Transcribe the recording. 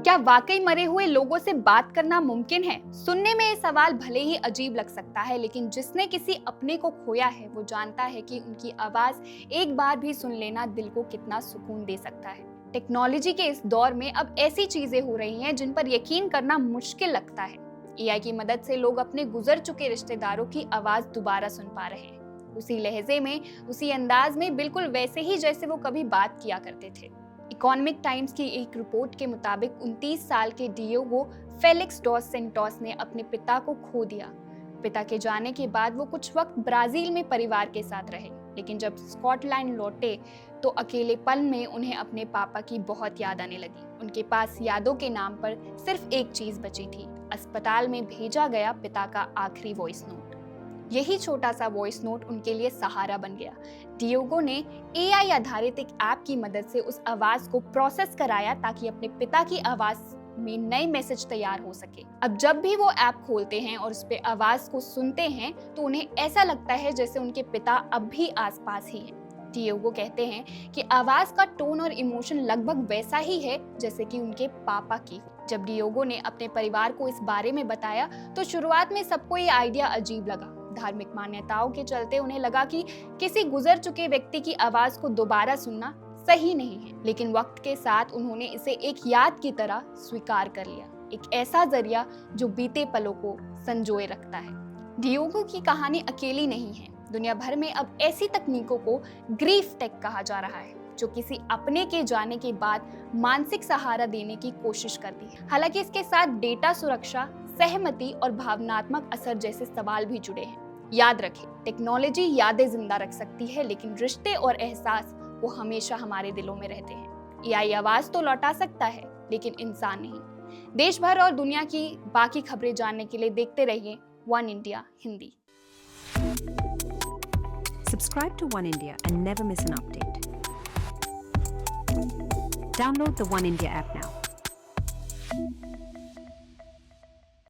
क्या वाकई मरे हुए लोगों से बात करना मुमकिन है? सुनने में ये सवाल भले ही अजीब लग सकता है, लेकिन जिसने किसी अपने को खोया है वो जानता है कि उनकी आवाज एक बार भी सुन लेना दिल को कितना सुकून दे सकता है। टेक्नोलॉजी के इस दौर में अब ऐसी चीजें हो रही हैं जिन पर यकीन करना मुश्किल लगता है। एआई की मदद से लोग अपने गुजर चुके रिश्तेदारों की आवाज दोबारा सुन पा रहे हैं, उसी लहजे में, उसी अंदाज में, बिल्कुल वैसे ही जैसे वो कभी बात किया करते थे। इकोनॉमिक टाइम्स की एक रिपोर्ट के मुताबिक 29 साल के डियोगो फेलिक्स डॉस सेंटोस ने अपने पिता को खो दिया। पिता के जाने के बाद वो कुछ वक्त ब्राजील में परिवार के साथ रहे, लेकिन जब स्कॉटलैंड लौटे तो अकेलेपन में उन्हें अपने पापा की बहुत याद आने लगी। उनके पास यादों के नाम पर सिर्फ एक चीज बची थी, अस्पताल में भेजा गया पिता का आखिरी वॉइस नोट। यही छोटा सा वॉइस नोट उनके लिए सहारा बन गया। डियोगो ने एआई आधारित एक ऐप की मदद से उस आवाज को प्रोसेस कराया ताकि अपने पिता की आवाज में नए मैसेज तैयार हो सके। अब जब भी वो ऐप खोलते हैं और उस पे आवाज को सुनते हैं तो उन्हें ऐसा लगता है जैसे उनके पिता अब भी आसपास ही हैं। डियोगो कहते हैं कि आवाज का टोन और इमोशन लगभग वैसा ही है जैसे कि उनके पापा की। जब डियोगो ने अपने परिवार को इस बारे में बताया तो शुरुआत में सबको ये आइडिया अजीब लगा। धार्मिक मान्यताओं के चलते उन्हें लगा कि किसी गुजर चुके व्यक्ति की आवाज को दोबारा सुनना सही नहीं है, लेकिन वक्त के साथ उन्होंने इसे एक याद की तरह स्वीकार कर लिया, एक ऐसा जरिया जो बीते पलों को संजोए रखता है। डियोगो की कहानी अकेली नहीं है। दुनिया भर में अब ऐसी तकनीकों को ग्रीफ टेक कहा जा रहा है, जो किसी अपने के जाने के बाद मानसिक सहारा देने की कोशिश करती है। हालांकि इसके साथ डेटा सुरक्षा, सहमति और भावनात्मक असर जैसे सवाल भी जुड़े हैं। याद रखें, टेक्नोलॉजी यादें जिंदा रख सकती है, लेकिन रिश्ते और एहसास वो हमेशा हमारे दिलों में रहते हैं। एआई आवाज तो लौटा सकता है, लेकिन इंसान नहीं। देश भर और दुनिया की बाकी खबरें जानने के लिए देखते रहिए one India Hindi. Subscribe to One India and never miss an update. Download the One India app now.